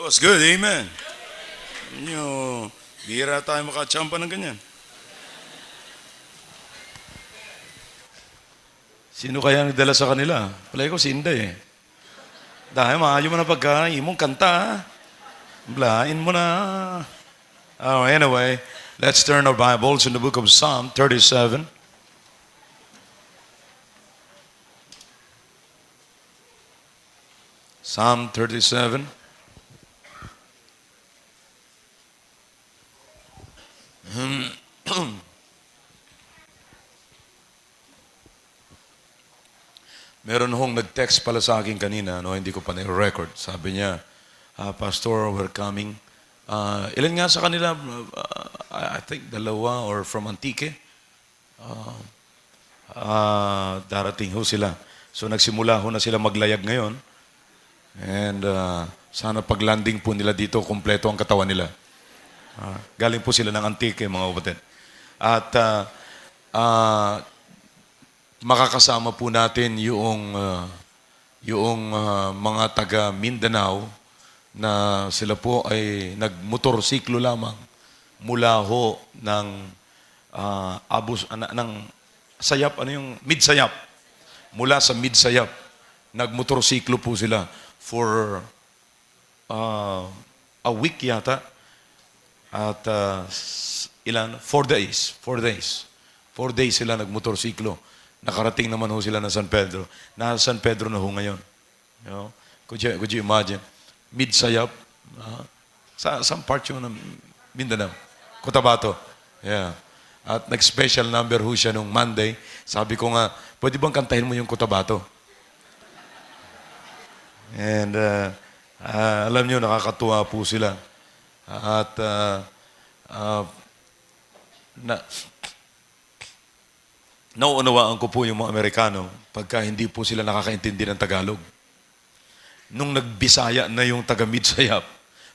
was good, amen. Nyo, bihira tayo makachampa ng ganyan. Sino kaya nagdala sa kanila? Palagi ko si Inday eh. Dahil maayo mo na pagka imong kanta, ha? Blain mo na. Oh, anyway, let's turn our Bibles in the book of Psalm 37. Psalm 37. Meron hong nag-text pala sa akin kanina, no, hindi ko pa na-record. Sabi niya, Pastor, we're coming. Ilan nga sa kanila? I think dalawa or from Antique. Darating ho sila. So nagsimula ho na sila maglayag ngayon. And sana pag-landing po nila dito, kumpleto ang katawan nila. Galing po sila ng Antique, mga kapatid. At makakasama po natin yung mga taga Mindanao na sila po ay nagmotorsiklo lamang mula ho ng ng Sayap, ano yung Mid-Sayap. Mula sa Mid-Sayap, nagmotorsiklo po sila for a week yata. At 4 days. 4 days. 4 days sila nagmotorsiklo. Nakarating naman ho sila ng San Pedro. Nasa San Pedro na ho ngayon. You know? Could you imagine? Mid-Sayap. Saan part yung ng Mindanao? Cotabato. Yeah. At nag-special number ho siya nung Monday. Sabi ko nga, pwede bang kantahin mo yung Cotabato? And alam nyo, nakakatuwa po sila. At nauunawaan ko po yung mga Amerikano pagka hindi po sila nakakaintindi ng Tagalog. Nung nagbisaya na yung taga Mid-Sayap,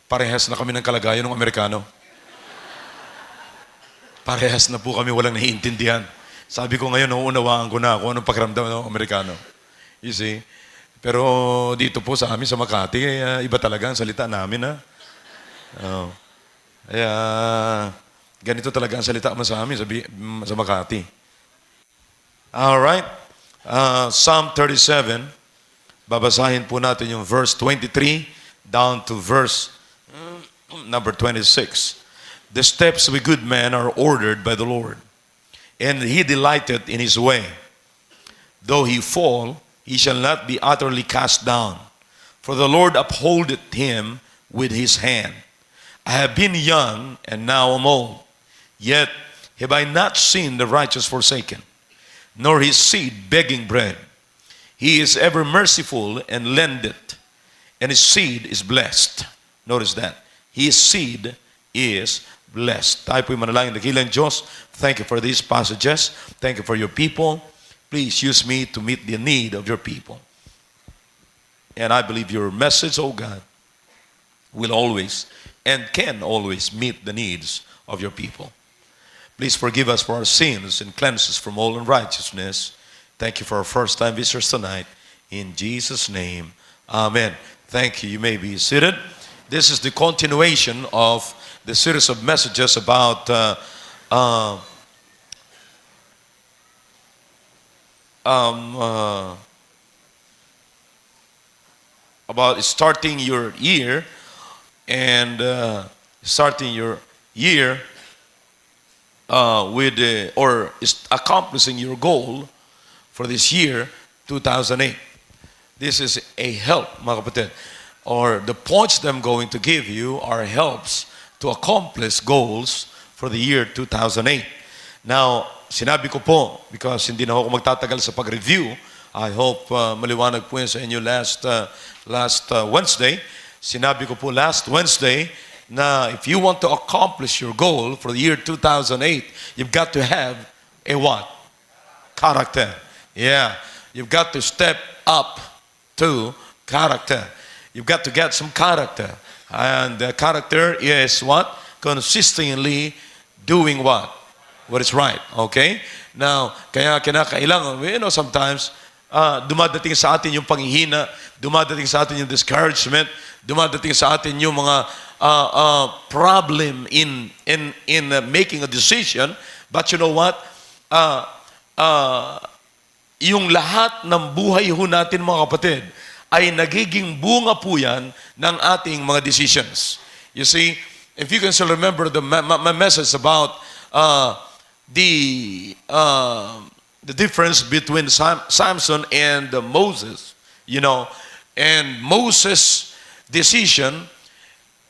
parehas na kami ng kalagayan ng Amerikano. Parehas na po kami walang naiintindihan. Sabi ko ngayon, nauunawaan ko na kung anong pakiramdam ng Amerikano. You see? Pero dito po sa amin, sa Makati, iba talaga ang salita namin, ha? Oh. Kaya, ganito talaga ang salita mo sa amin, sa Makati. All right. Psalm 37. Babasahin po natin yung verse 23 down to verse number 26. The steps of a good man are ordered by the Lord, and he delighteth in his way. Though he fall, he shall not be utterly cast down, for the Lord upholdeth him with his hand. I have been young, and now am old, yet have I not seen the righteous forsaken, nor his seed begging bread. He is ever merciful and lendeth, and his seed is blessed. Notice that. His seed is blessed. Tayo po'y manalangin. Dakilang Diyos, thank you for these passages. Thank you for your people. Please use me to meet the need of your people. And I believe your message, oh God, will always and can always meet the needs of your people. Please forgive us for our sins and cleanse us from all unrighteousness. Thank you for our first-time visitors tonight. In Jesus' name, amen. Thank you. You may be seated. This is the continuation of the series of messages about starting your year and starting your year accomplishing your goal for this year, 2008. This is a help, mga kapatid. Or the points that I'm going to give you are helps to accomplish goals for the year 2008. Now, sinabi ko po, because hindi na ako magtatagal sa pag-review, I hope maliwanag po yun sa inyo last Wednesday. Sinabi ko po last Wednesday na if you want to accomplish your goal for the year 2008, you've got to have a what? Character. Yeah. You've got to step up to character. You've got to get some character. And the character is what? Consistently doing what? What is right. Okay? Now, kaya kinakailangan, sometimes dumadating sa atin yung panghihina, dumadating sa atin yung discouragement, dumadating sa atin yung mga problem in making a decision. But you know what? Yung lahat ng buhay ho natin, mga kapatid, ay nagiging bunga po yan ng ating mga decisions. You see, if you can still remember my message about the difference between Samson and Moses, you know, and Moses' decision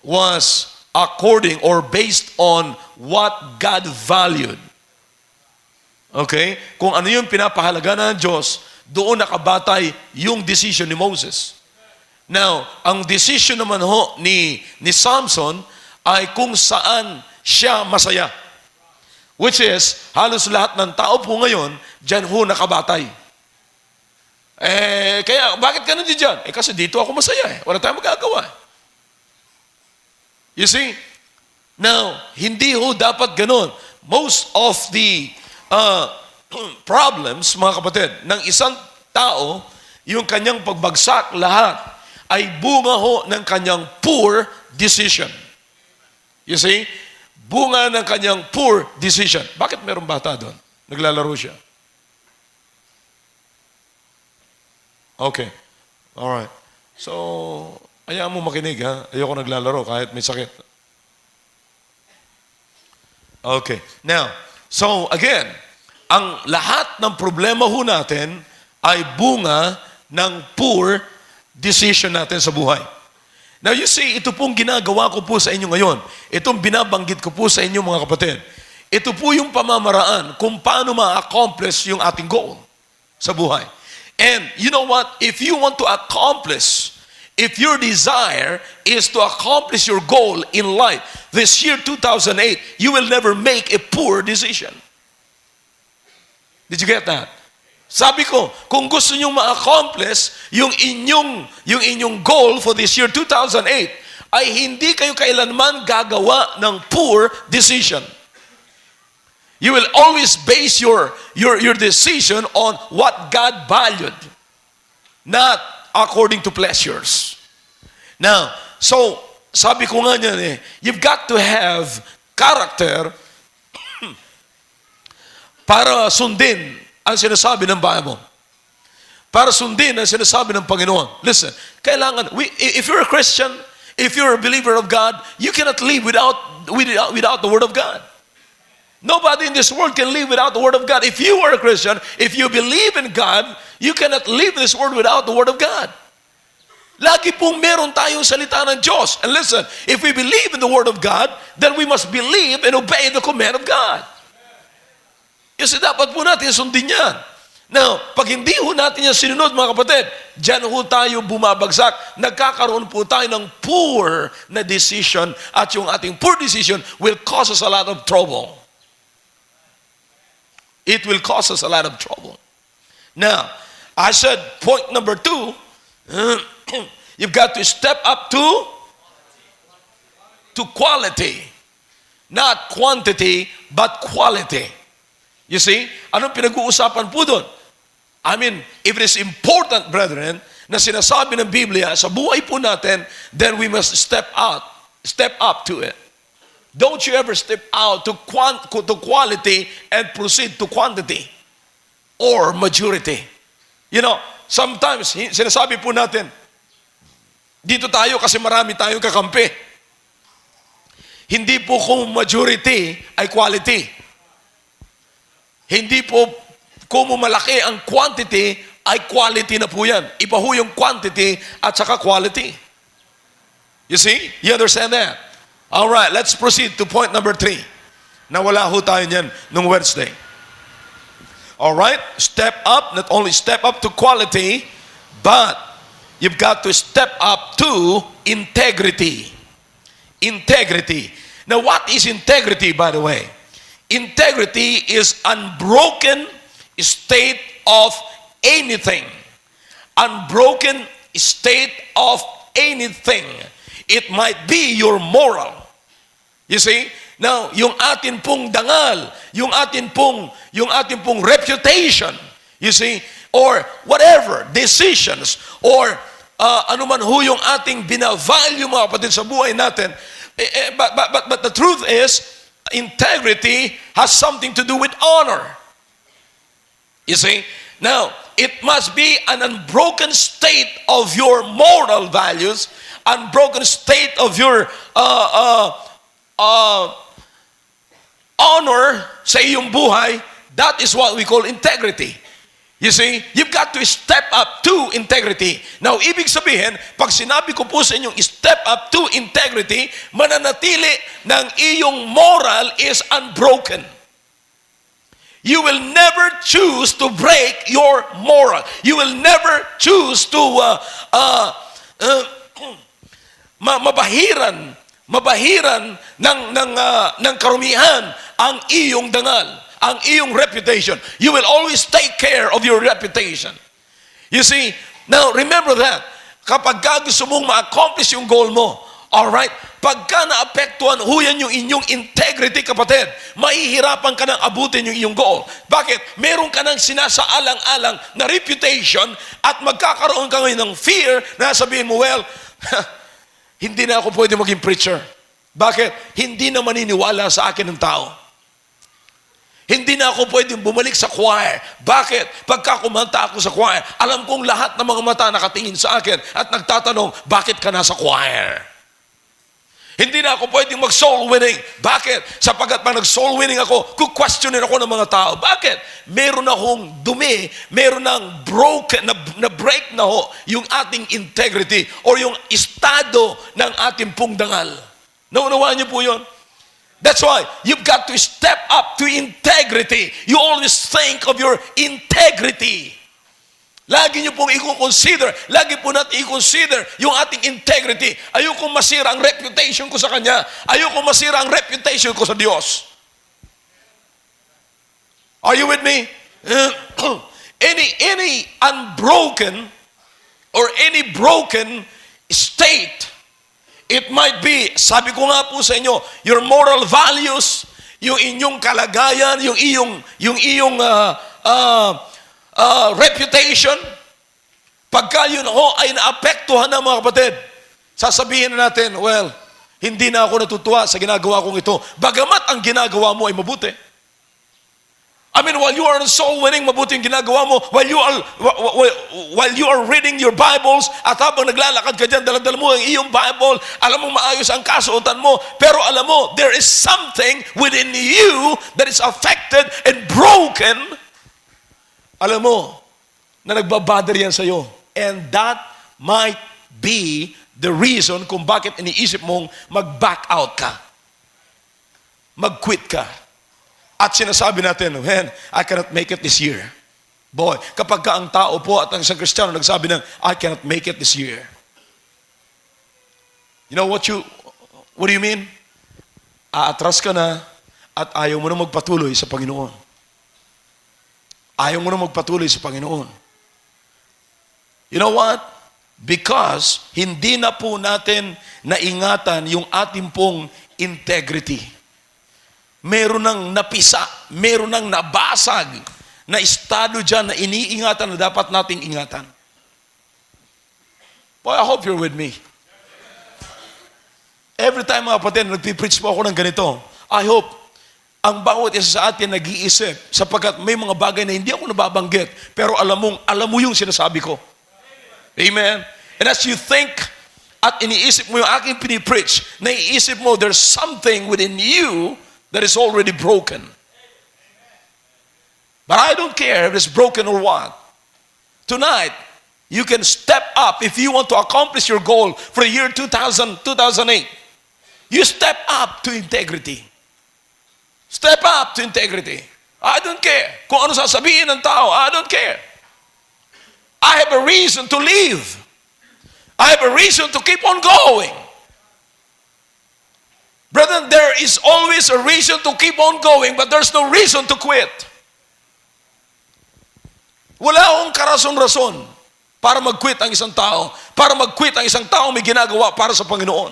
was according or based on what God valued. Okay? Kung ano yung pinapahalaga ng Diyos, doon nakabatay yung decision ni Moses. Now, ang decision naman ho ni Samson ay kung saan siya masaya. Which is, halos lahat ng tao po ngayon, dyan ho nakabatay. Kaya, bakit ka nandiyan dyan? Kasi dito ako masaya. Wala tayong magagawa. You see? Now, hindi ho dapat ganun. Most of the problems, mga kapatid, ng isang tao, yung kanyang pagbagsak lahat, ay bunga ho ng kanyang poor decision. You see? Bunga ng kanyang poor decision. Bakit merong bata doon? Naglalaro siya. Okay. Alright. So, hayaan mo makinig, ha? Ayoko naglalaro kahit may sakit. Okay. Now, so again, ang lahat ng problema ho natin ay bunga ng poor decision natin sa buhay. Now you see, ito pong ginagawa ko po sa inyo ngayon. Itong binabanggit ko po sa inyo, mga kapatid. Ito po yung pamamaraan kung paano ma-accomplish yung ating goal sa buhay. And you know what? If you want to accomplish, if your desire is to accomplish your goal in life, this year 2008, you will never make a poor decision. Did you get that? Sabi ko, kung gusto nyo ma-accomplish yung inyong goal for this year 2008, ay hindi kayo kailanman gagawa ng poor decision. You will always base your decision on what God valued, not according to pleasures. Now, so, sabi ko nga niyan you've got to have character para sundin ang sinasabi ng Bible. Para sundin ang sinasabi ng Panginoon. Listen, kailangan, if you're a Christian, if you're a believer of God, you cannot live without the Word of God. Nobody in this world can live without the Word of God. If you are a Christian, if you believe in God, you cannot live in this world without the Word of God. Lagi pong meron tayong salita ng Diyos. And listen, if we believe in the Word of God, then we must believe and obey the command of God. Kasi dapat po natin sundin yan. Now, pag hindi ho natin yan sinunod, mga kapatid, dyan ho tayo bumabagsak. Nagkakaroon po tayo ng poor na decision at yung ating poor decision will cause us a lot of trouble. It will cause us a lot of trouble. Now, I said point number 2, you've got to step up to quality. Not quantity, but quality. You see? Anong pinag-uusapan po doon? I mean, if it is important, brethren, na sinasabi ng Biblia sa buhay po natin, then we must step up to it. Don't you ever step out to quality and proceed to quantity or majority. You know, sometimes, sinasabi po natin, dito tayo kasi marami tayong kakampi. Hindi po kung majority ay quality. Hindi po kung malaki ang quantity, ay quality na po yan. Iba ho yung quantity at saka quality. You see? You understand that? All right, let's proceed to point number 3. Nawala ho tayo niyan nung Wednesday. All right? Step up, not only step up to quality, but you've got to step up to integrity. Integrity. Now, what is integrity, by the way? Integrity is unbroken state of anything. Unbroken state of anything. It might be your moral. You see? Now, yung atin pong dangal, yung atin pong reputation, you see, or whatever, decisions, or anuman ho yung ating binavalue mga kapatid sa buhay natin. But the truth is, integrity has something to do with honor. You see? Now, it must be an unbroken state of your moral values, unbroken state of your honor sa iyong buhay. That is what we call integrity. You see, you've got to step up to integrity. Now, ibig sabihin, pag sinabi ko po sa inyong step up to integrity, mananatili ng iyong moral is unbroken. You will never choose to break your moral. You will never choose to mabahiran ng karumihan ang iyong dangal, ang iyong reputation. You will always take care of your reputation. You see, now remember that. Kapag gusto mong ma-accomplish yung goal mo, alright, pagka naapektuhan huyan yung inyong integrity, kapatid, mahihirapan ka nang abutin yung iyong goal. Bakit? Meron ka nang sinasaalang-alang na reputation at magkakaroon ka ngayon ng fear na sabihin mo, well, hindi na ako pwede maging preacher. Bakit? Hindi na maniniwala sa akin ng tao. Hindi na ako pwedeng bumalik sa choir. Bakit? Pagka kumanta ako sa choir, alam kong lahat ng mga mata nakatingin sa akin at nagtatanong, bakit ka nasa choir? Hindi na ako pwedeng mag-soul winning. Bakit? Sapagkat pag nag-soul winning ako, kukwestiyonin ako ng mga tao. Bakit? Meron akong dumi, meron ng broken, na break na ho yung ating integrity or yung estado ng ating pong dangal. Naunawaan niyo po yun? That's why you've got to step up to integrity. You always think of your integrity. Lagi niyo pong i-consider, lagi po natin i-consider yung ating integrity. Ayokong masira ang reputation ko sa Kanya. Ayokong masira ang reputation ko sa Diyos. Are you with me? Any unbroken or any broken state, it might be, sabi ko nga po sa inyo, your moral values, yung inyong kalagayan, yung iyong reputation, pagka yun ay naapektuhan ng mga kapatid, sasabihin na natin, well, hindi na ako natutuwa sa ginagawa kong ito. Bagamat ang ginagawa mo ay mabuti. I mean, while you are soul winning, mabuti ang ginagawa mo. While you are reading your Bibles, at habang naglalakad ka dyan, daladala mo ang iyong Bible, alam mo maayos ang kasuotan mo, pero alam mo, there is something within you that is affected and broken. Alam mo, na nagbabother yan sa'yo. And that might be the reason kung bakit iniisip mong mag-back out ka. Mag-quit ka. At sinasabi natin, man, I cannot make it this year. Boy, kapag ka ang tao po at ang isang Kristiyano nagsabi ng, I cannot make it this year. You know what do you mean? Aatras ka na at ayaw mo na magpatuloy sa Panginoon. Ayaw mo na magpatuloy sa Panginoon. You know what? Because hindi na po natin naingatan yung ating pong integrity. Meron nang napisa, meron nang nabasag na estado dyan na iniingatan na dapat nating ingatan. Boy, I hope you're with me. Every time mga kapatid, nagpipreach po ako ng ganito, I hope ang bawat isa sa atin nag-iisip sapagkat may mga bagay na hindi ako nababanggit pero alam mo yung sinasabi ko. Amen? And as you think at iniisip mo yung aking pinipreach, naiisip mo there's something within you that is already broken. But I don't care if it's broken or what. Tonight, you can step up if you want to accomplish your goal for the year 2008. You step up to integrity. Step up to integrity. I don't care kung ano sasabihin ng tao. I don't care. I have a reason to live. I have a reason to keep on going. Brethren, there is always a reason to keep on going, but there's no reason to quit. Wala akong karason-rason para mag-quit ang isang tao, para mag-quit ang isang tao may ginagawa para sa Panginoon.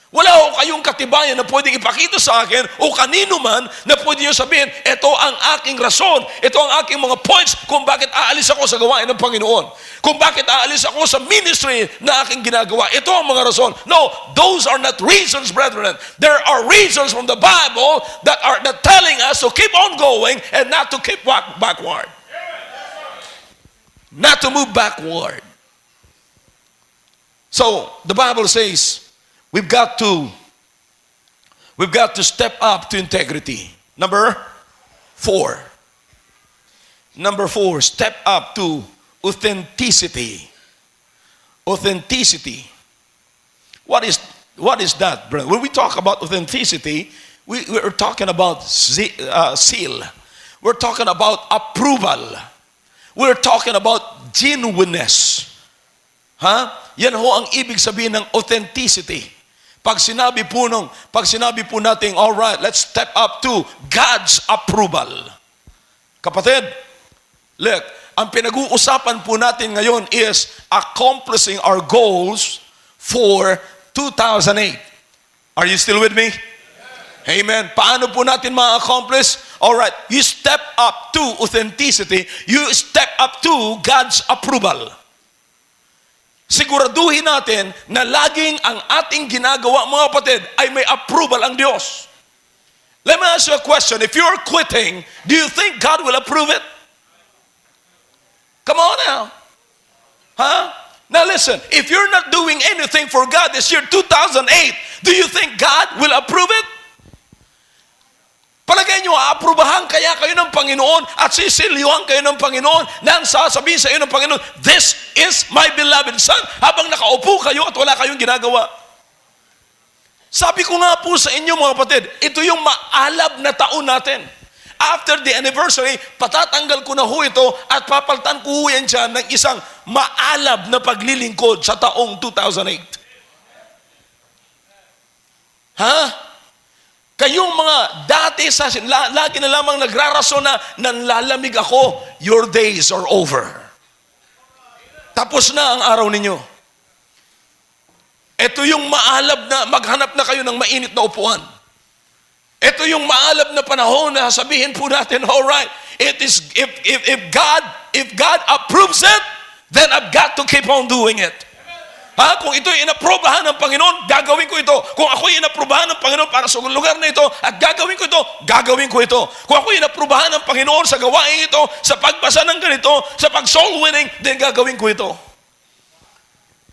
Wala ho kayong katibayan na pwedeng ipakita sa akin o kanino man na pwede nyo sabihin, ito ang aking rason, ito ang aking mga points kung bakit aalis ako sa gawain ng Panginoon. Kung bakit aalis ako sa ministry na aking ginagawa. Ito ang mga rason. No, those are not reasons, brethren. There are reasons from the Bible that are telling us to keep on going and not to keep backward. Not to move backward. So, the Bible says, we've got to step up to integrity. Number 4. Number 4, step up to authenticity. Authenticity. What is that, brother? When we talk about authenticity, we're talking about seal. We're talking about approval. We're talking about genuineness. Yan ho ang ibig sabihin ng authenticity. Pag sinabi po natin, all right, let's step up to God's approval. Kapatid, look, ang pinag-uusapan po natin ngayon is accomplishing our goals for 2008. Are you still with me? Amen. Paano po natin ma-accomplish? All right, you step up to authenticity. You step up to God's approval. Siguraduhin natin na laging ang ating ginagawa, mga kapatid, ay may approval ang Diyos. Let me ask you a question. If you're quitting, do you think God will approve it? Come on now. Now listen, if you're not doing anything for God this year, 2008, do you think God will approve it? Palagay nyo, aaprubahan kaya kayo ng Panginoon at sisilyuhan kayo ng Panginoon nang sasabihin sa iyo ng Panginoon, this is my beloved Son, habang nakaupo kayo at wala kayong ginagawa. Sabi ko nga po sa inyo, mga kapatid, ito yung maalab na taon natin. After the anniversary, patatanggal ko na ho ito at papaltan ko ho yan dyan ng isang maalab na paglilingkod sa taong 2008. Kayong mga dati lagi na lamang nagrarason na nanlalamig ako, your days are over. Tapos na ang araw ninyo. Ito yung maalab na maghanap na kayo ng mainit na upuan. Ito yung maalab na panahon na sabihin po natin, all right, it is if God approves it, then I've got to keep on doing it. Kung ito'y inaprobahan ng Panginoon, gagawin ko ito. Kung ako'y inaprobahan ng Panginoon para sa lugar na ito, at gagawin ko ito, gagawin ko ito. Kung ako'y inaprobahan ng Panginoon sa gawain ito, sa pagbasa ng ganito, sa pag-soul winning, then gagawin ko ito.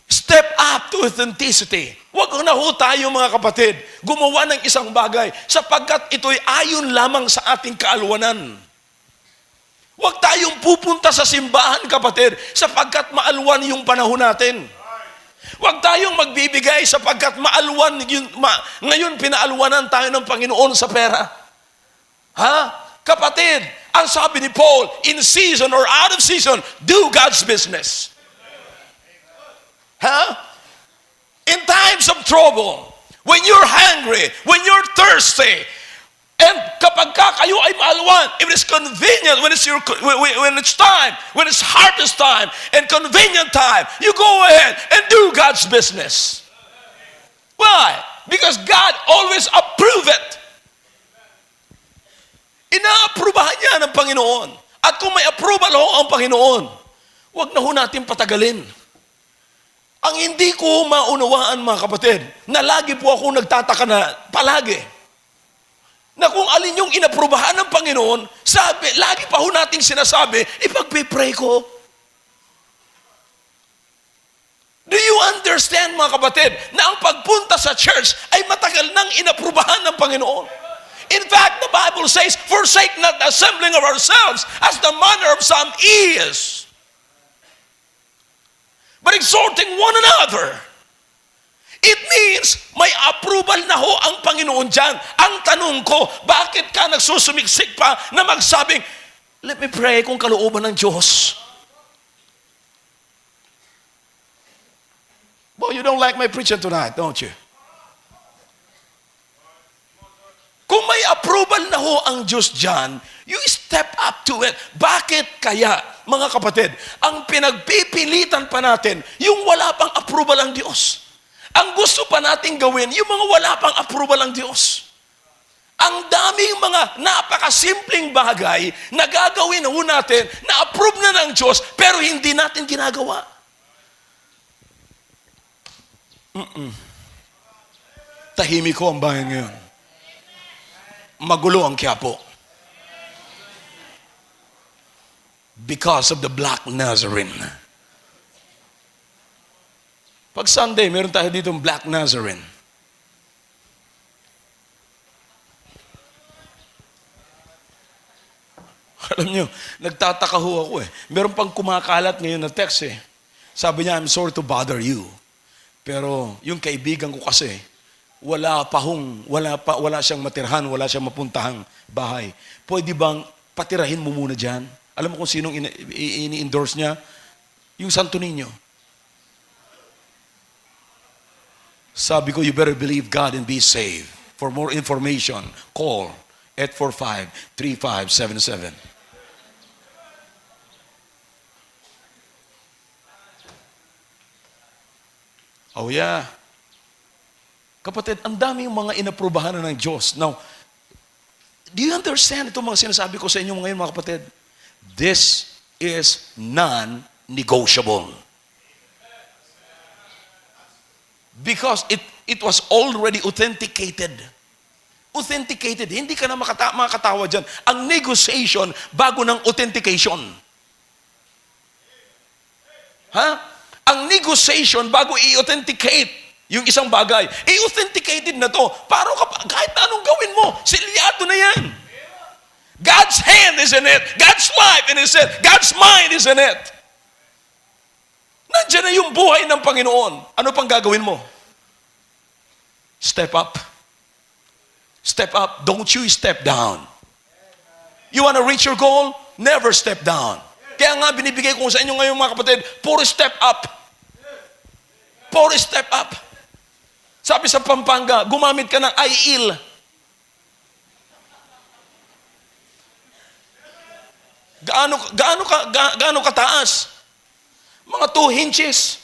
Step up to authenticity. Huwag na ho tayo, mga kapatid, gumawa ng isang bagay sapagkat ito'y ayon lamang sa ating kaalwanan. Huwag tayong pupunta sa simbahan, kapatid, sapagkat maalwan yung panahon natin. Huwag tayong magbibigay sapagkat maalwan ngayon pinaalwanan tayo ng Panginoon sa pera. Kapatid, ang sabi ni Paul, in season or out of season, do God's business. In times of trouble, when you're hungry, when you're thirsty, and kapag kayo ay maalwan, if it's convenient, when it's time, when it's harvest time, and convenient time, you go ahead and do God's business. Why? Because God always approve it. Inaaprubahan niya ng Panginoon. At kung may approval ho ang Panginoon, huwag na ho natin patagalin. Ang hindi ko maunawaan, mga kapatid, na lagi po ako nagtataka na palagi, na kung alin yung inaprubahan ng Panginoon, lagi pa ho nating sinasabi, ipagpipray ko. Do you understand, mga kapatid, na ang pagpunta sa church ay matagal nang inaprubahan ng Panginoon? In fact, the Bible says, forsake not the assembling of ourselves as the manner of some is, but exhorting one another. It means may approval na ho ang Panginoon dyan. Ang tanong ko, bakit ka nagsusumiksik pa na magsabing, let me pray kung kalooban ng Diyos? Boy, you don't like my preaching tonight, don't you? Kung may approval na ho ang Diyos dyan, you step up to it. Bakit kaya, mga kapatid, ang pinagpipilitan pa natin, yung wala pang approval ang Diyos? Ang gusto pa nating gawin, yung mga wala pang approval ng Diyos. Ang daming mga napakasimpleng bagay na gagawin ho natin, na approve na ng Diyos, pero hindi natin ginagawa. Tahimik ko ang bayan ngayon. Magulo ang Quiapo. Because of the Black Nazarene. Pag Sunday, meron tayo dito Black Nazarene. Alam nyo, nagtataka ho ako eh. Meron pang kumakalat ngayon na text eh. Sabi niya, I'm sorry to bother you. Pero yung kaibigan ko kasi, wala siyang matirhan, wala siyang mapuntahang bahay. Pwede bang patirahin mo muna dyan? Alam mo kung sinong ini-endorse niya? Yung Santo Niño. Sabi ko, you better believe God and be saved. For more information, call 845-3577. Oh yeah. Kapatid, ang daming mga inaprubahan na ng Diyos. Now, do you understand itong mga sinasabi ko sa inyo ngayon, mga kapatid? This is non-negotiable. Because it was already authenticated. Authenticated. Hindi ka na makatawa dyan. Ang negotiation bago ng authentication. Ha? Ang negotiation bago i-authenticate yung isang bagay. I-authenticated na to. Para kahit na anong gawin mo, silyado na yan. God's hand is in it. God's life is in it. God's mind is in it. Nandiyan na yung buhay ng Panginoon. Ano pang gagawin mo? Step up. Step up. Don't you step down. You want to reach your goal? Never step down. Kaya nga binibigay ko sa inyo ngayon mga kapatid, puro step up. Puro step up. Sabi sa Pampanga, gumamit ka ng IEL. Gaano kataas? Mga 2 inches.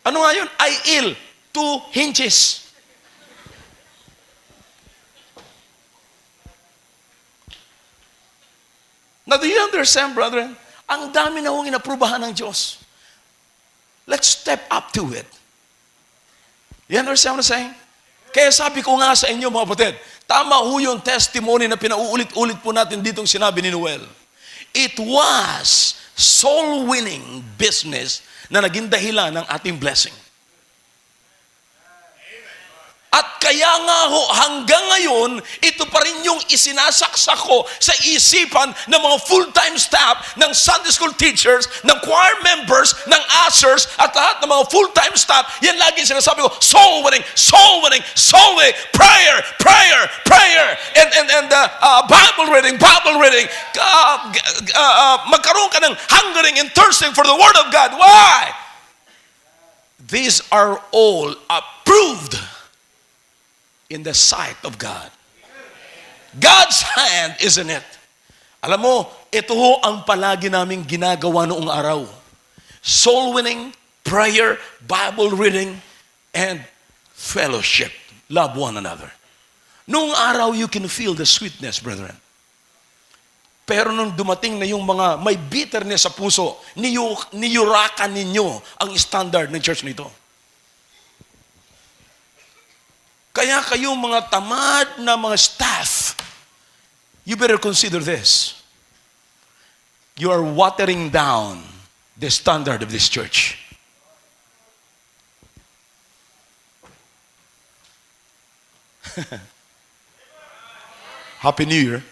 Ano nga yun? IEL, 2 inches. Now, do you understand, brethren? Ang dami na hong inaprubahan ng Diyos. Let's step up to it. You understand what I'm saying? Kaya sabi ko nga sa inyo, mga kapatid, tama ho yung testimony na pinauulit-ulit po natin ditong sinabi ni Noel. It was soul-winning business na naging dahilan ng ating blessing. At kaya nga ho, hanggang ngayon, ito pa rin yung isinasaksak ko sa isipan ng mga full-time staff, ng Sunday school teachers, ng choir members, ng ushers, at lahat ng mga full-time staff. Yan lagi sinasabi ko, soul winning, soul winning, soul winning, prayer, prayer, prayer, and Bible reading, Bible reading. Magkaroon ka ng hungering and thirsting for the Word of God. Why? These are all approved in the sight of God. God's hand is in it. Alam mo, ito ho ang palagi naming ginagawa noong araw. Soul winning, prayer, Bible reading, and fellowship. Love one another. Noong araw, you can feel the sweetness, brethren. Pero nung dumating na yung mga may bitterness sa puso, niyurakan ninyo ang standard ng church nito. Kaya kayong mga tamad na mga staff, you better consider this. You are watering down the standard of this church. Happy New Year.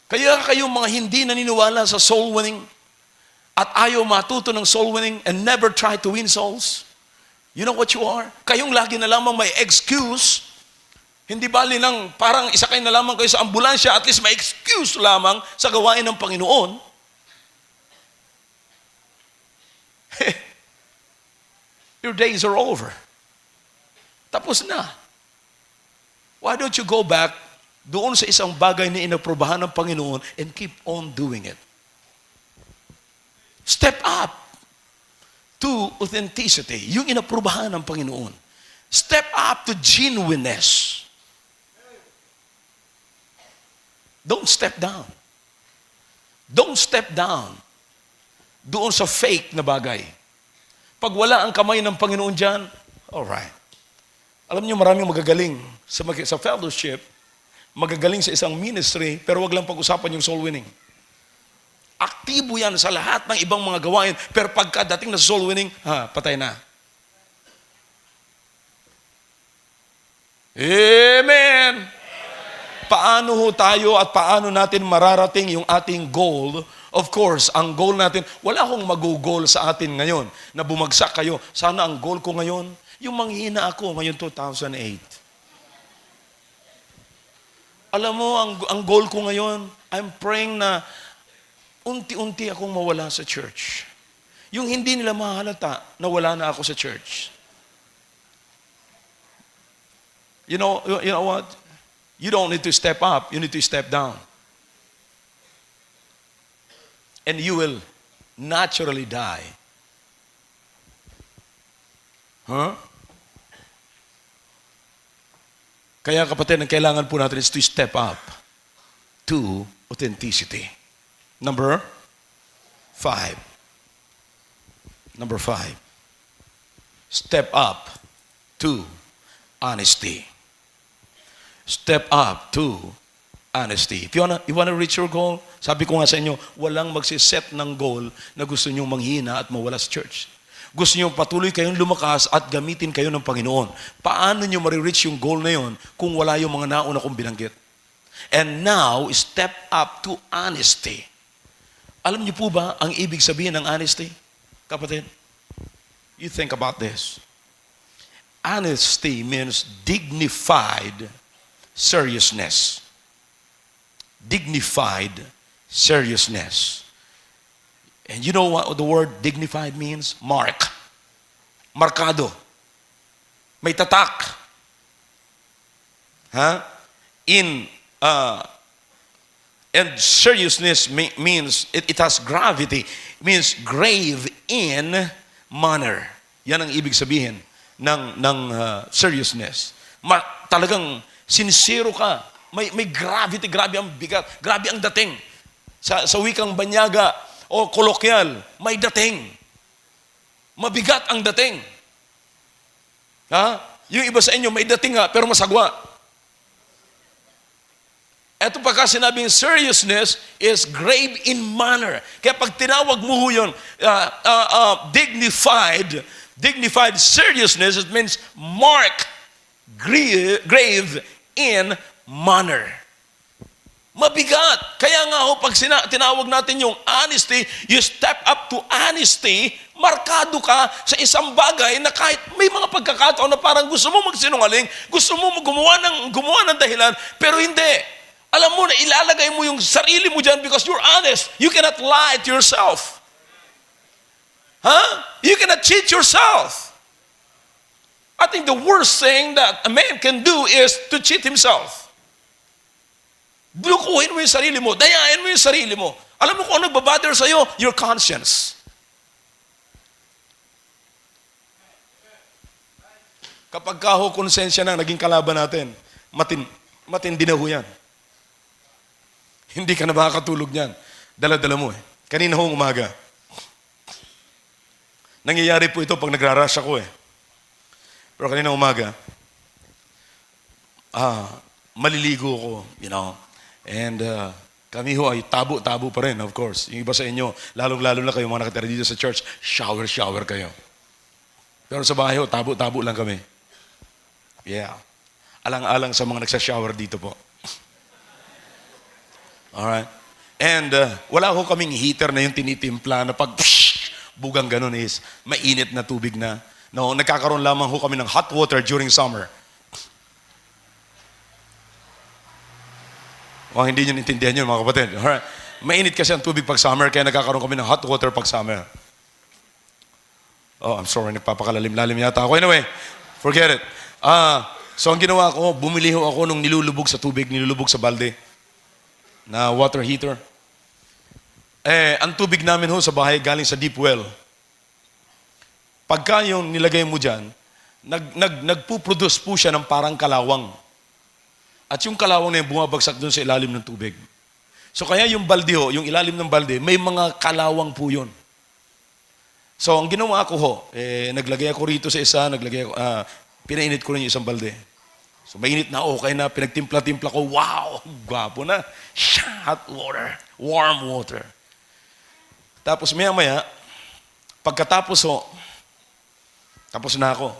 Kaya kayong mga hindi naniniwala sa soul winning at ayaw matuto ng soul winning and never try to win souls, you know what you are? Kayong lagi na lamang may excuse. Hindi bali nang parang isakay na lamang kayo sa ambulansya, at least may excuse lamang sa gawain ng Panginoon. Your days are over. Tapos na. Why don't you go back doon sa isang bagay na inaprobahan ng Panginoon and keep on doing it? Step up to authenticity. Yung inaprubahan ng Panginoon. Step up to genuineness. Don't step down. Don't step down doon sa fake na bagay. Pag wala ang kamay ng Panginoon dyan, alright. Alam niyo, maraming magagaling sa fellowship, magagaling sa isang ministry, pero wag lang pag-usapan yung soul winning. Aktibo yan sa lahat ng ibang mga gawain, pero pagkadating na soul winning, patay na. Amen! Paano ho tayo at paano natin mararating yung ating goal? Of course, ang goal natin, wala akong mag-goal sa atin ngayon na bumagsak kayo. Sana ang goal ko ngayon, yung manghina ako ngayon 2008. Alam mo, ang goal ko ngayon, I'm praying na unti-unti akong mawala sa church. Yung hindi nila mahalata na wala na ako sa church. You know what? You don't need to step up, you need to step down. And you will naturally die. Kaya kapatid, ang kailangan po natin is to step up to authenticity. Number 5. Step up to honesty. Step up to honesty. If you wanna reach your goal, sabi ko nga sa inyo, walang magsiset ng goal na gusto nyo manghina at mawala sa church. Gusto nyo patuloy kayong lumakas at gamitin kayo ng Panginoon. Paano nyo marireach yung goal na yon kung wala yung mga nauna kong binanggit? And now, step up to honesty. Alam niyo po ba ang ibig sabihin ng honesty? Kapatid, you think about this. Honesty means dignified seriousness. Dignified seriousness. And you know what the word dignified means? Mark. Markado. May tatak. And seriousness means, it has gravity. It means grave in manner. Yan ang ibig sabihin ng seriousness. Talagang sincero ka. May gravity, grabe ang bigat, grabe ang dating. Sa wikang banyaga o kolokyal, may dating. Mabigat ang dating. Yung iba sa inyo, may dating pero masagwa. Ito pagka sinabing seriousness is grave in manner. Kaya pag tinawag mo ho yun, dignified seriousness, it means mark, grave in manner. Mabigat. Kaya nga ho, pag tinawag natin yung honesty, you step up to honesty, markado ka sa isang bagay na kahit may mga pagkakataon na parang gusto mo magsinungaling, gusto mo gumawa ng dahilan, pero hindi. Alam mo na ilalagay mo yung sarili mo dyan because you're honest. You cannot lie to yourself. You cannot cheat yourself. I think the worst thing that a man can do is to cheat himself. Lukuhin mo yung sarili mo. Dayain mo yung sarili mo. Alam mo kung ano nagbabother sa'yo? Your conscience. Kapag kaho konsensya na naging kalaban natin, matindi na ho yan. Hindi ka na makakatulog niyan. Dala-dala mo Kanina hong umaga. Nangyayari po ito pag nagra-rush ako Pero kanina umaga, maliligo ko, And kami ho ay tabo-tabo pa rin, of course. Yung iba sa inyo, lalong-lalo na kayo mga nakatira dito sa church, shower kayo. Pero sa bahay ho, tabo-tabo lang kami. Yeah. Alang-alang sa mga nagsashower dito po. Alright? And wala ho kaming heater na yung tinitimpla na pag bugang ganun is mainit na tubig na. No, nagkakaroon lamang ho kami ng hot water during summer. Hindi nyo nintindihan yun, mga kapatid. Alright? Mainit kasi ang tubig pag summer, kaya nagkakaroon kami ng hot water pag summer. I'm sorry, nagpapakalalim-lalim yata ako. Anyway, forget it. So ang ginawa ko, bumili ho ako nung nilulubog sa tubig, nilulubog sa balde na water heater. ang tubig namin ho sa bahay galing sa deep well. Pagka yung nilagay mo dyan, nagpuproduce po siya ng parang kalawang. At yung kalawang na yun bumabagsak doon sa ilalim ng tubig. So kaya yung balde ho, yung ilalim ng balde, may mga kalawang po yun. So ang ginawa ko ho, naglagay ako rito sa isa, pinainit ko rin yung isang balde. So mainit na, okay na, pinagtimpla-timpla ko, wow, gwapo na. Hot water, warm water. Tapos maya-maya, pagkatapos ho, tapos na ako.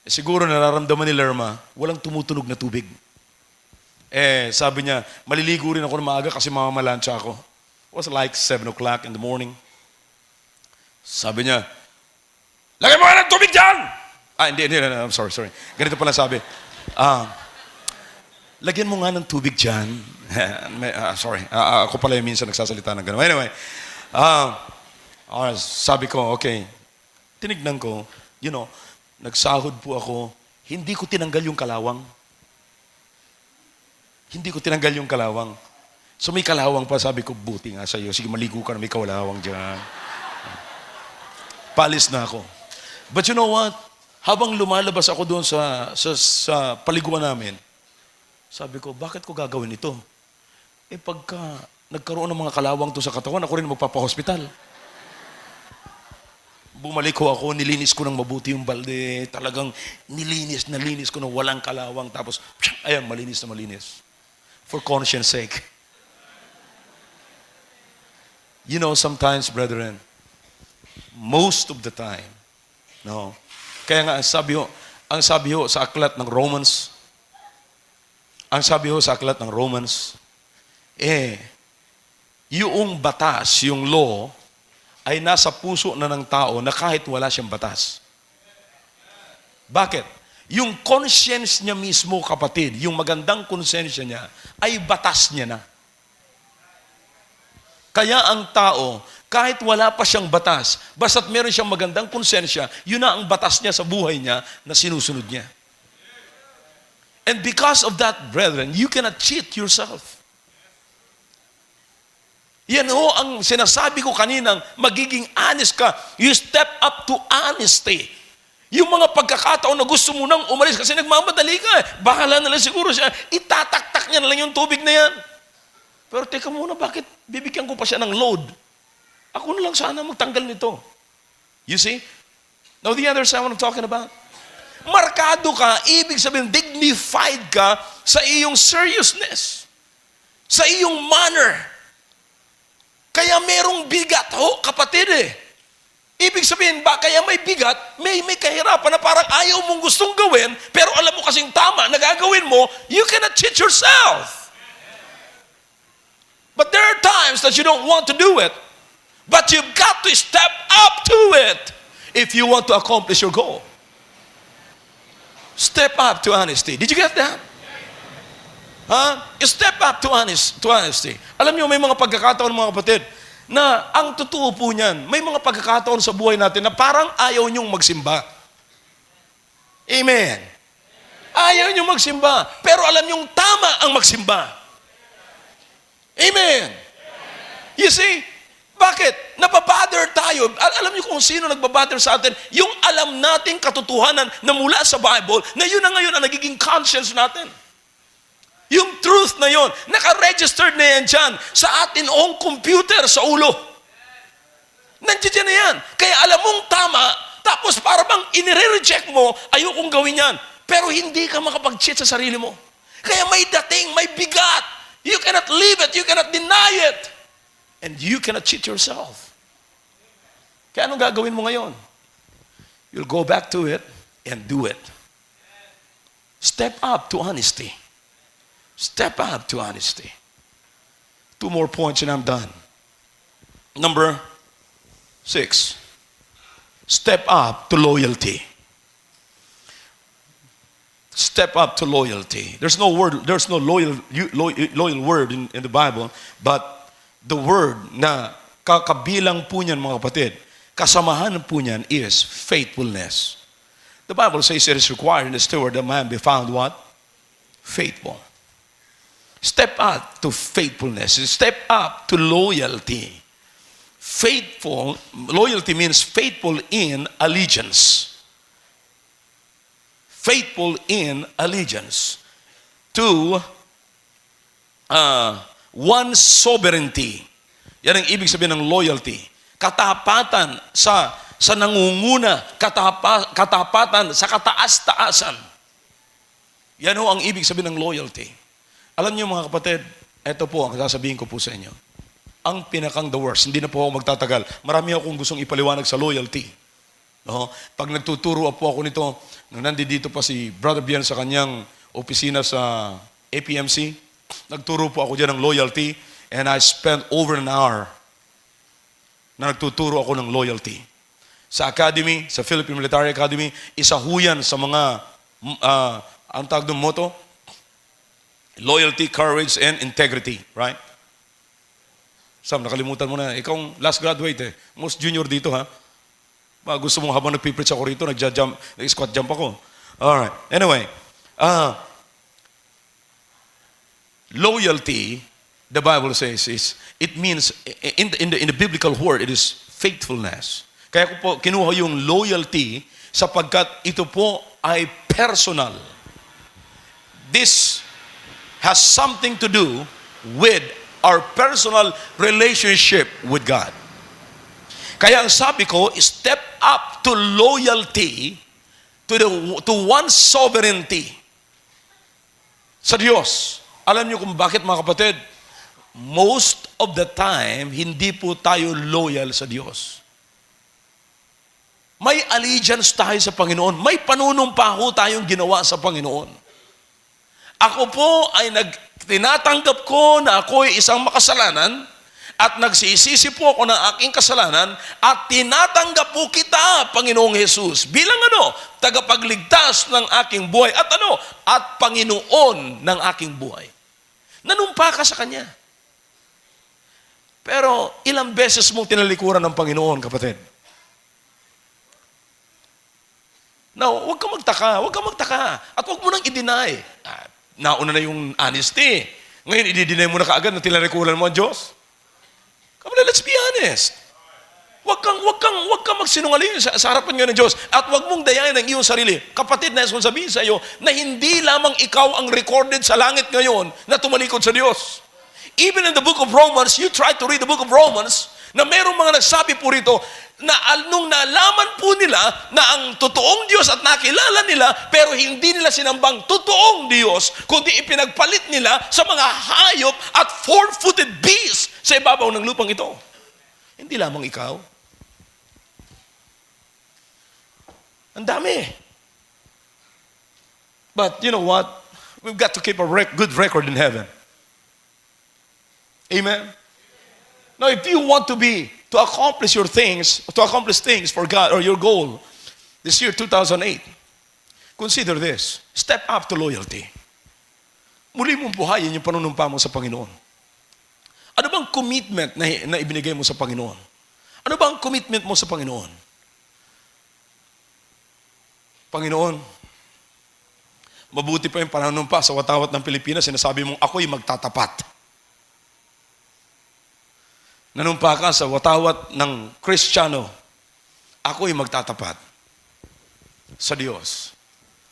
Siguro nararamdaman ni Lerma, walang tumutunog na tubig. Sabi niya, maliligo rin ako ng maaga kasi mamamalansya ako. It was like 7 o'clock in the morning. Sabi niya, lagay mo nga ng tubig dyan! Hindi, I'm sorry. Ganito pala sabi. Lagyan mo nga ng tubig dyan. Sorry, ako pala yung minsan nagsasalita ng gano'n. Anyway, sabi ko, okay. Tinignan ko, nagsahod po ako, hindi ko tinanggal yung kalawang. So may kalawang pa, sabi ko, buti nga sa'yo. Sige, maligo ka na, may kalawang dyan. Palis na ako. But you know what? Habang lumalabas ako doon sa paliguan namin, sabi ko, bakit ko gagawin ito? Pagka nagkaroon ng mga kalawang to sa katawan, ako rin magpapahospital. Bumalik ko ako, nilinis ko ng mabuti yung balde. Talagang nalinis ko ng walang kalawang. Tapos, ayan, malinis na malinis. For conscience sake. Sometimes, brethren, most of the time, no? Kaya nga, ang sabi ho sa aklat ng Romans, yung batas, yung law, ay nasa puso na ng tao na kahit wala siyang batas. Bakit? Yung conscience niya mismo, kapatid, yung magandang konsensya niya, ay batas niya na. Kaya ang tao, kahit wala pa siyang batas, basta't meron siyang magandang konsensya, yun na ang batas niya sa buhay niya na sinusunod niya. And because of that, brethren, you cannot cheat yourself. Yan ho ang sinasabi ko kaninang magiging honest ka. You step up to honesty. Yung mga pagkakataon na gusto mo nang umalis kasi nagmamadali ka. Bahala na lang siguro siya. Itataktak niya na lang yung tubig na yan. Pero teka muna, bakit bibigyan ko pa siya ng load? Ako na lang sana magtanggal nito. You see? Now the other side what I'm talking about. Markado ka, ibig sabihin dignified ka sa iyong seriousness. Sa iyong manner. Kaya merong bigat ho, kapatid Ibig sabihin ba, kaya may bigat, may kahirapan na parang ayaw mong gustong gawin, pero alam mo kasing tama na gagawin mo, you cannot cheat yourself. But there are times that you don't want to do it, but you've got to step up to it if you want to accomplish your goal. Step up to honesty. Did you get that? Step up to honesty. Alam niyo, may mga pagkakataon, mga kapatid, na ang totoo po niyan, may mga pagkakataon sa buhay natin na parang ayaw niyong magsimba. Amen. Ayaw niyong magsimba, pero alam niyong tama ang magsimba. Amen. You see, bakit? Napabother tayo. Alam niyo kung sino nagbabother sa atin? Yung alam nating katotohanan na mula sa Bible, na yun na ngayon ang nagiging conscience natin. Yung truth na yon, naka-registered na yan dyan sa atin ong computer sa ulo. Nandiyan na yan. Kaya alam mong tama, tapos para bang inire-reject mo, ayokong gawin yan. Pero hindi ka makapag-cheat sa sarili mo. Kaya may dating, may bigat. You cannot leave it, you cannot deny it. And you cannot cheat yourself. Kaya anong gagawin mo ngayon? You'll go back to it and do it. Step up to honesty. Step up to honesty. 2 more points and I'm done. Number 6. Step up to loyalty. Step up to loyalty. There's no loyal word in the Bible, but the word na kakabilang po niyan, mga kapatid, kasamahan po niyan is faithfulness. The Bible says it is required in the steward that man be found what? Faithful. Step up to faithfulness. Step up to loyalty. Loyalty means faithful in allegiance. Faithful in allegiance to one's sovereignty. Yan ang ibig sabihin ng loyalty. Katapatan sa nangunguna, katapatan sa kataas-taasan. Yan ho ang ibig sabihin ng loyalty. Alam niyo mga kapatid, ito po ang sasabihin ko po sa inyo. Ang pinakang the worst, hindi na po ako magtatagal. Marami akong gustong ipaliwanag sa loyalty. No? Pag nagtuturo po ako nito, nung nandito pa si Brother Bian sa kanyang opisina sa APMC, nagturo po ako dyan ng loyalty, and I spent over an hour na nagtuturo ako ng loyalty. Sa academy, sa Philippine Military Academy, isa huyan sa mga, ang tawag ng motto, loyalty, courage, and integrity. Right? Sam, nakalimutan mo na. Ikaw ang last graduate eh. Most junior dito ha. Gusto mo habang nagpipreach ako rito, nag-squat jump ako. Alright. Anyway, loyalty, the Bible says, it means, in the biblical word, it is faithfulness. Kaya ko po kinuha yung loyalty sapagkat ito po ay personal. This has something to do with our personal relationship with God. Kaya ang sabi ko, step up to loyalty to one's sovereignty sa Diyos. Alam niyo kung bakit mga kapatid? Most of the time, hindi po tayo loyal sa Diyos. May allegiance tayo sa Panginoon. May panunumpa ho tayong ginawa sa Panginoon. Ako po ay tinatanggap ko na ako ay isang makasalanan at nagsisisi po ako ng aking kasalanan at tinatanggap po kita, Panginoong Jesus, bilang tagapagligtas ng aking buhay at Panginoon ng aking buhay. Nanumpa ka sa Kanya. Pero ilang beses mong tinalikuran ng Panginoon, kapatid? Now, huwag kang magtaka. At huwag mo nang i-deny. Nauna na yung honesty. Ngayon, i-deny mo na kaagad na tinalikuran mo ang Diyos. Come on, let's be honest. Huwag kang magsinungaling sa harapan ngayon ng Diyos. At huwag mong dayain ang iyong sarili. Kapatid, nais kong sabihin sa iyo na hindi lamang ikaw ang recorded sa langit ngayon na tumalikod sa Diyos. Even in the book of Romans, you try to read the book of Romans, na mayroong mga nagsabi po rito na nung nalaman po nila na ang totoong Diyos at nakilala nila, pero hindi nila sinambang totoong Diyos, kundi ipinagpalit nila sa mga hayop at four-footed beasts sa ibabaw ng lupang ito. Hindi lamang ikaw. Ang dami. But you know what? We've got to keep a good record in heaven. Amen? Now, if you want to accomplish things for God or your goal this year, 2008, consider this. Step up to loyalty. Muli mong buhayin yung panunumpa mo sa Panginoon. Ano bang commitment na ibinigay mo sa Panginoon? Ano bang commitment mo sa Panginoon? Panginoon, mabuti pa yung panunumpa sa watawat ng Pilipinas, sinasabi mong ako'y magtatapat. Nanumpa ka sa watawat ng Kristiyano, ako'y magtatapat sa Diyos.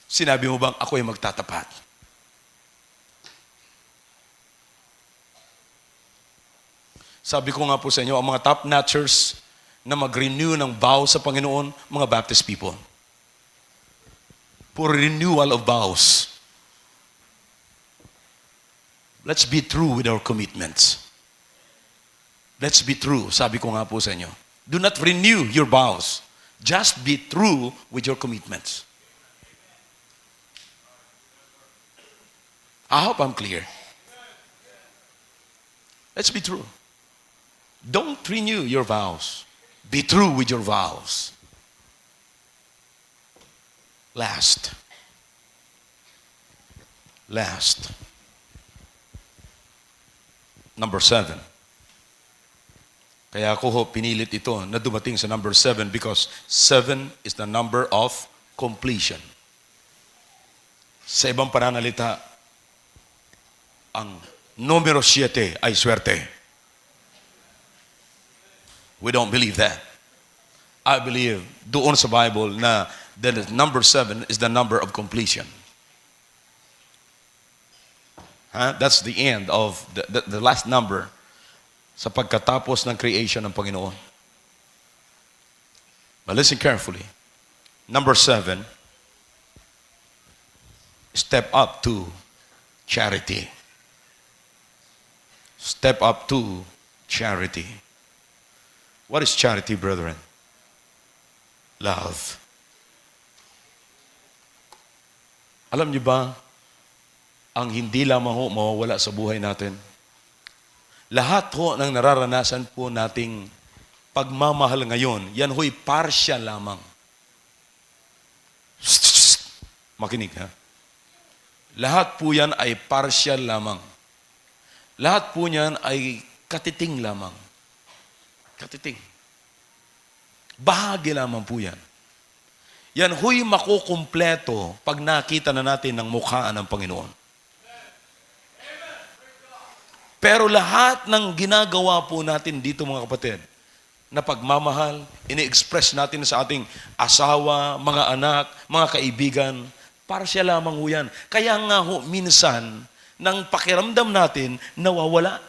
Sinabi mo bang ako'y magtatapat? Sabi ko nga po sa inyo, ang mga top-notchers na mag-renew ng vow sa Panginoon, mga Baptist people. For renewal of vows. Let's be true with our commitments. Let's be true, sabi ko nga po sa inyo. Do not renew your vows. Just be true with your commitments. I hope I'm clear. Let's be true. Don't renew your vows. Be true with your vows. Last. Number 7. Kaya ako pinilit ito na dumating sa number 7 because 7 is the number of completion. Sa ibang pananalita, ang numero 7 ay swerte. We don't believe that. I believe doon sa Bible na the number 7 is the number of completion. That's the end of the last number sa pagkatapos ng creation ng Panginoon. But listen carefully. Number 7, step up to charity. Step up to charity. What is charity, brethren? Love. Alam niyo ba, ang hindi lamang ho mawawala sa buhay natin, lahat ho ng nararanasan po nating pagmamahal ngayon, yan ho'y partial lamang. Makinig ha. Lahat po yan ay partial lamang. Lahat po yan ay katiting lamang. Katiting. Bahagi lamang po yan. Yan ho'y makukumpleto pag nakita na natin ng mukhaan ng Panginoon. Pero lahat ng ginagawa po natin dito mga kapatid, na pagmamahal, ini-express natin sa ating asawa, mga anak, mga kaibigan, para siya lamang ho yan. Kaya nga ho, minsan, nang pakiramdam natin, nawawala.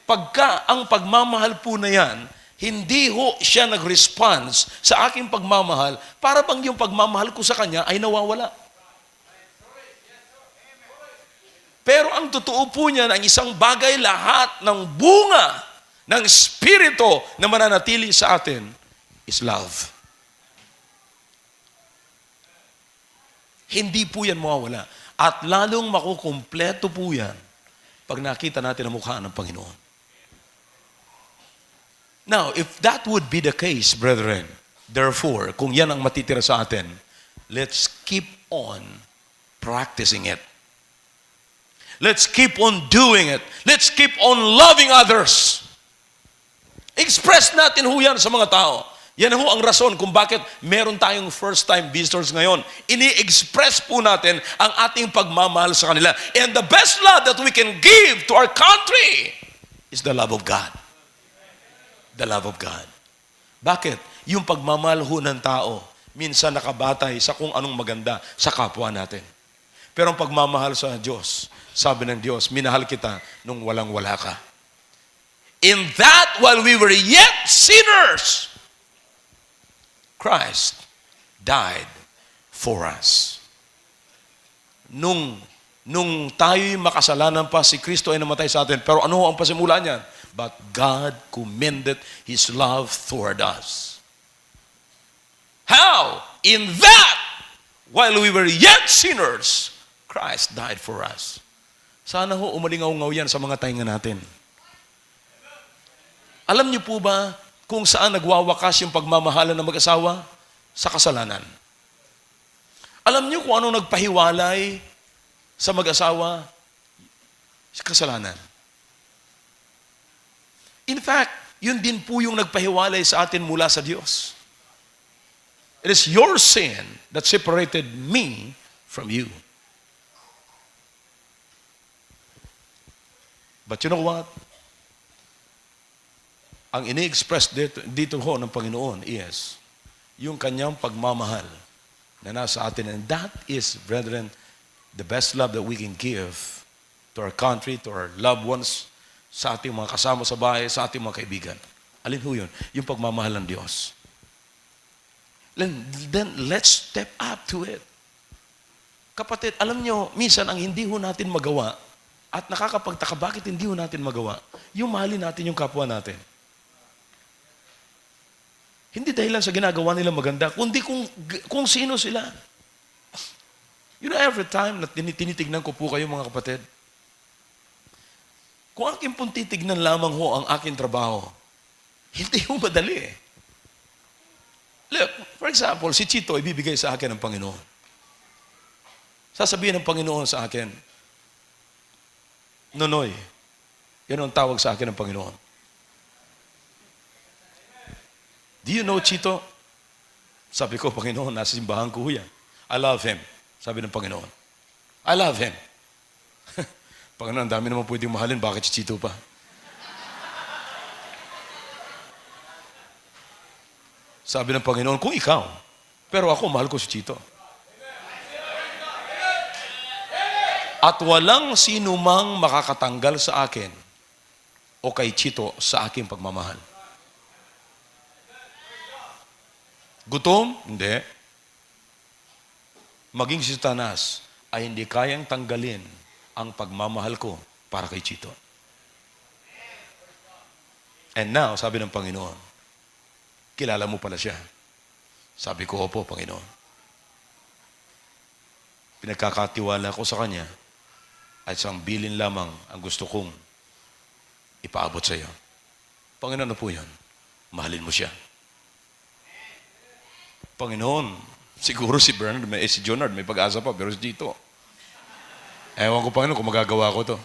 Pagka ang pagmamahal po na yan, hindi ho siya nag-response sa aking pagmamahal, para bang yung pagmamahal ko sa kanya ay nawawala. Pero ang totoo po niyan, ang isang bagay, lahat ng bunga ng Espiritu na mananatili sa atin is love. Hindi po yan mawawala. At lalong makukumpleto po yan pag nakita natin ang mukha ng Panginoon. Now, if that would be the case, brethren, therefore, kung yan ang matitira sa atin, let's keep on practicing it. Let's keep on doing it. Let's keep on loving others. Express natin ho yan sa mga tao. Yan ho ang rason kung bakit meron tayong first-time visitors ngayon. Ini-express po natin ang ating pagmamahal sa kanila. And the best love that we can give to our country is the love of God. The love of God. Bakit? Yung pagmamahal ho ng tao, minsan nakabatay sa kung anong maganda sa kapwa natin. Pero ang pagmamahal sa Diyos, sabi ng Diyos, minahal kita nung walang-wala ka. In that, while we were yet sinners, Christ died for us. Nung tayo'y makasalanan pa, si Kristo ay namatay sa atin. Pero ano ang pasimula niyan? But God commended His love toward us. How? In that, while we were yet sinners, Christ died for us. Sana ho umalingaw-ngaw yan sa mga tainga natin. Alam niyo po ba kung saan nagwawakas yung pagmamahalan ng mag-asawa? Sa kasalanan. Alam niyo kung anong nagpahiwalay sa mag-asawa? Sa kasalanan. In fact, yun din po yung nagpahiwalay sa atin mula sa Diyos. It is your sin that separated me from you. But you know what? Ang ini-express dito ho ng Panginoon is yung kanyang pagmamahal na nasa atin. And that is, brethren, the best love that we can give to our country, to our loved ones, sa ating mga kasama sa bahay, sa ating mga kaibigan. Alin ho yun? Yung pagmamahal ng Diyos. Then let's step up to it. Kapatid, alam nyo, minsan ang hindi ho natin magawa at nakakapagtaka, bakit hindi ho natin magawa? Yung mahalin natin yung kapwa natin. Hindi dahil lang sa ginagawa nila maganda, kundi kung sino sila. You know, every time na tinitignan ko po kayo mga kapatid, kung aking pong titignan lamang ho ang aking trabaho, hindi ho madali eh. Look, for example, si Chito ibibigay sa akin ng Panginoon. Sasabihin ng Panginoon sa akin, Nonoy, yan ang tawag sa akin ng Panginoon. Do you know Chito? Sabi ko, Panginoon, nasa simbahan ko yan. I love him. Sabi ng Panginoon. I love him. Panginoon, ang dami naman pwedeng mahalin, bakit si Chito pa? Sabi ng Panginoon, kung ikaw, pero ako, mahal ko si Chito. At walang sino mang makakatanggal sa akin o kay Chito sa aking pagmamahal. Gutom? Hindi. Maging si Satanas ay hindi kayang tanggalin ang pagmamahal ko para kay Chito. And now, sabi ng Panginoon, kilala mo pala siya. Sabi ko, opo, Panginoon. Pinagkakatiwala ko sa Kanya at isang bilin lamang ang gusto kong ipaabot sa iyo. Panginoon, ano po yun? Mahalin mo siya. Panginoon, siguro si Bernard, si Jonard, may pag-asa pa, pero si Tito. Ewan ko, Panginoon, kung magagawa ko to.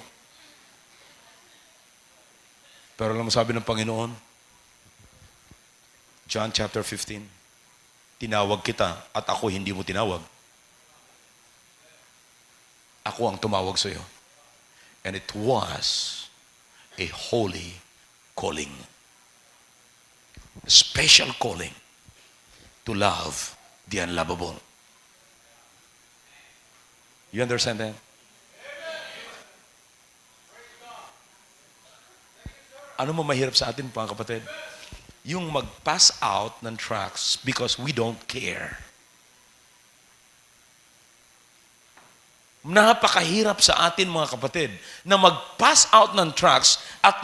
Pero alam mo sabi ng Panginoon, John chapter 15, tinawag kita at ako hindi mo tinawag. Ako ang tumawag sa iyo. And it was a holy calling. A special calling to love the unlovable. You understand that? Ano mo mahirap sa atin, mga kapatid? Yung mag-pass out ng tracts because we don't care. Napakahirap sa atin, mga kapatid, na mag-pass out ng tracts at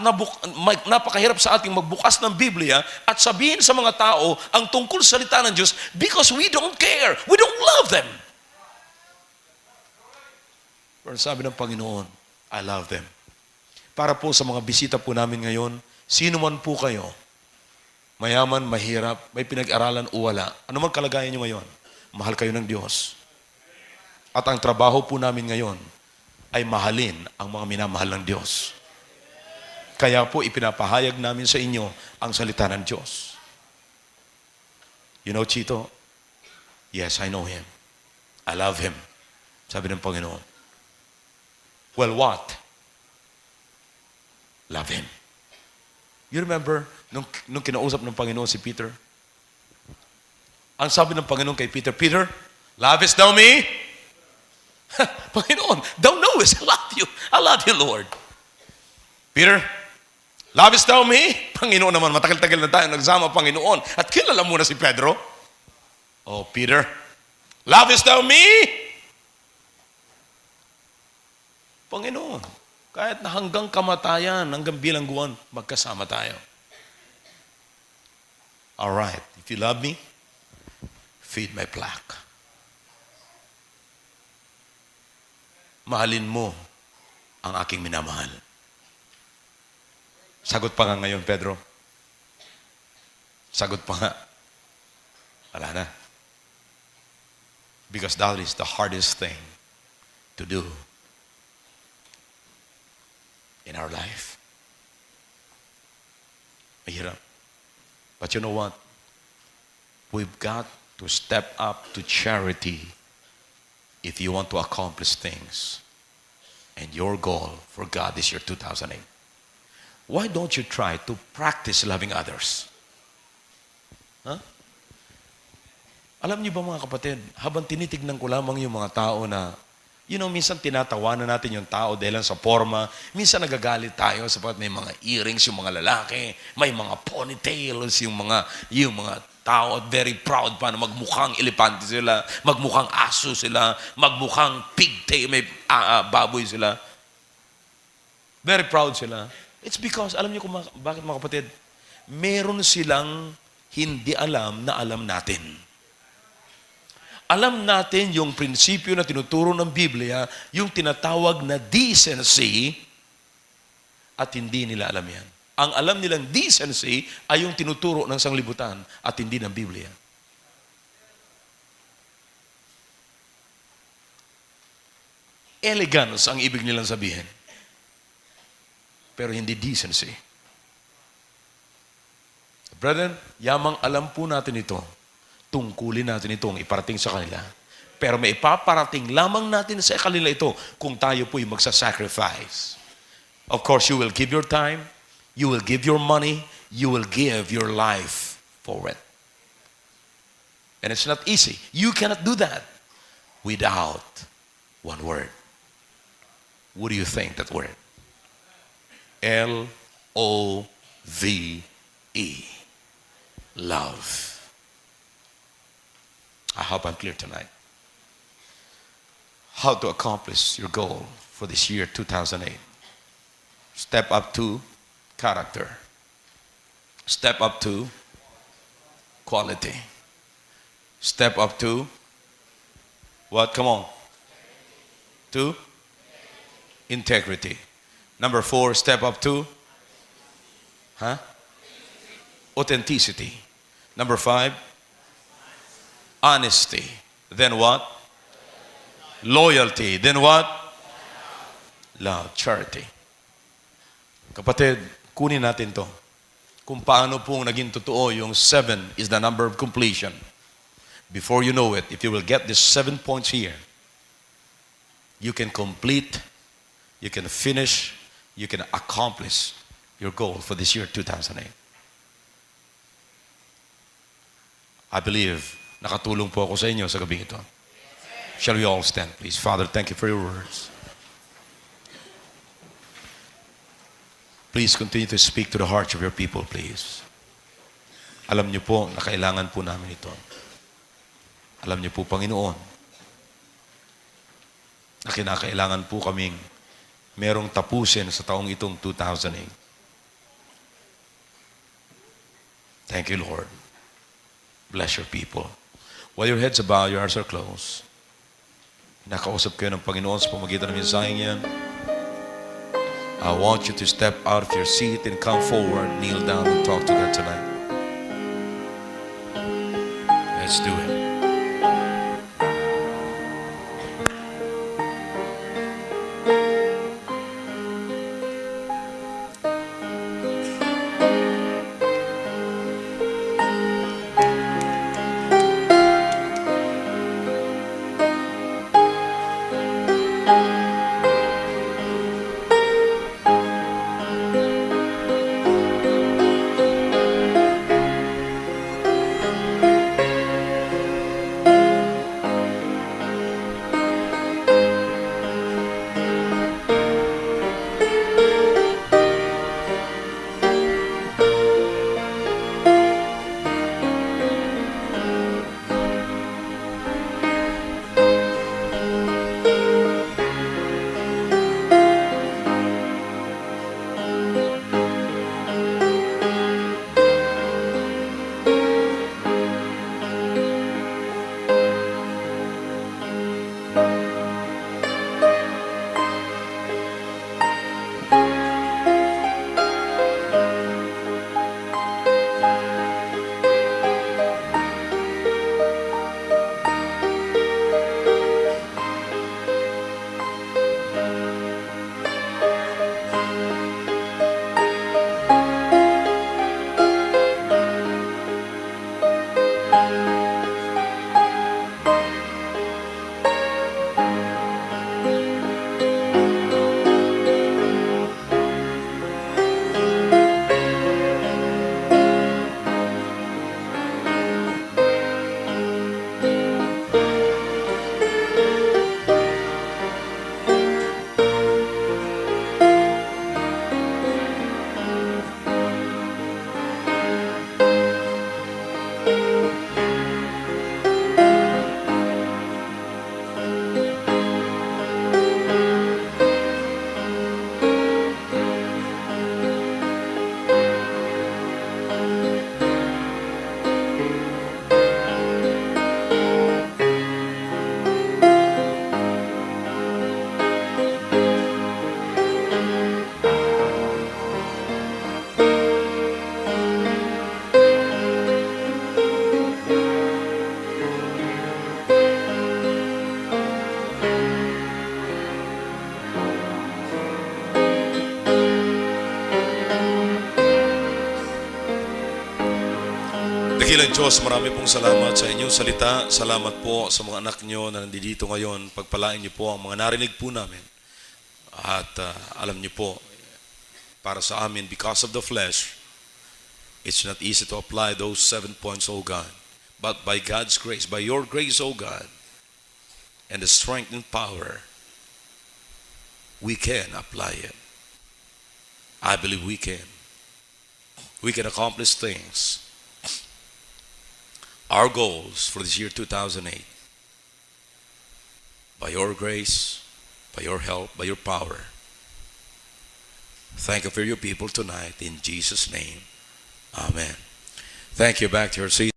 napakahirap sa ating magbukas ng Biblia at sabihin sa mga tao ang tungkol sa salita ng Diyos because we don't care. We don't love them. Pero sabi ng Panginoon, I love them. Para po sa mga bisita po namin ngayon, sino man po kayo, mayaman, mahirap, may pinag-aralan o wala, ano man kalagayan nyo ngayon, mahal kayo ng Diyos. At ang trabaho po namin ngayon ay mahalin ang mga minamahal ng Diyos. Kaya po ipinapahayag namin sa inyo ang salita ng Diyos. You know Chito? Yes, I know him. I love him. Sabi ng Panginoon. Well, what? Love him. You remember nung kinausap ng Panginoon si Peter? Ang sabi ng Panginoon kay Peter, Peter, lovest thou me? Panginoon, thou knowest, I love you. I love you, Lord. Peter, lovest thou me? Panginoon naman, matagal-tagal na tayo nagsama, Panginoon. At kilala mo na si Pedro. Oh, Peter, lovest thou me? Panginoon, kahit na hanggang kamatayan, hanggang bilangguan, magkasama tayo. All right, if you love me, feed my flock. Mahalin mo ang aking minamahal. Sagot pa nga ngayon, Pedro. Sagot pa nga. Wala na. Because that is the hardest thing to do in our life. Mahirap. But you know what? We've got to step up to charity if you want to accomplish things. And your goal for God is your 2008. Why don't you try to practice loving others? Huh? Alam niyo ba, mga kapatid, habang tinitignan ko lamang yung mga tao na, minsan tinatawanan natin yung tao dahil lang sa forma. Minsan nagagalit tayo sapagat may mga earrings yung mga lalaki, may mga ponytails yung mga tao at very proud pa na magmukhang elepante sila, magmukhang aso sila, magmukhang pigtail, may baboy sila. Very proud sila. It's because, alam niyo kung bakit, mga kapatid? Meron silang hindi alam na alam natin. Alam natin yung prinsipyo na tinuturo ng Biblia, yung tinatawag na decency, at hindi nila alam yan. Ang alam nilang decency ay yung tinuturo ng sanglibutan at hindi ng Biblia. Elegance ang ibig nilang sabihin. Pero hindi decency. Brethren, yamang alam po natin ito, tungkulin natin itong iparating sa kanila. Pero may ipaparating lamang natin sa kanila ito kung tayo po'y magsasacrifice. Of course, you will give your time, you will give your money, you will give your life for it. And it's not easy. You cannot do that without one word. What do you think that word? L-O-V-E. Love. I hope I'm clear tonight. How to accomplish your goal for this year 2008. Step up to character. Step up to quality. Step up to what? Come on. To integrity. Number 4, step up to authenticity. Number 5, honesty. Then what? Loyalty. Then what? Love. Charity. Kapatid, kunin natin to. Kung paano pong naging totoo yung 7 is the number of completion. Before you know it, if you will get these 7 points here, you can complete, you can finish, you can accomplish your goal for this year 2008. I believe nakatulong po ako sa inyo sa gabing ito. Shall we all stand, please? Father, thank you for your words. Please continue to speak to the hearts of your people, please. Alam niyo po na kailangan po namin ito. Alam niyo po, Panginoon, na kinakailangan po kaming merong tapusin sa taong itong 2008. Thank you, Lord. Bless your people. While your heads are bowed, your eyes are closed. Nakausap kayo ng Panginoon sa pamagitan ng mensaheng yan. I want you to step out of your seat and come forward, kneel down and talk to God tonight. Let's do it. Dakilang Diyos, marami pong salamat sa inyong salita. Salamat po sa mga anak nyo na nandito ngayon. Pagpalain niyo po ang mga narinig po namin. At alam niyo po, para sa amin, because of the flesh, it's not easy to apply those 7 points, O God. But by God's grace, by your grace, O God, and the strength and power, we can apply it. I believe we can. We can accomplish things. Our goals for this year 2008, by your grace, by your help, by your power. Thank you for your people tonight. In Jesus' name, amen. Thank you. Back to your seat.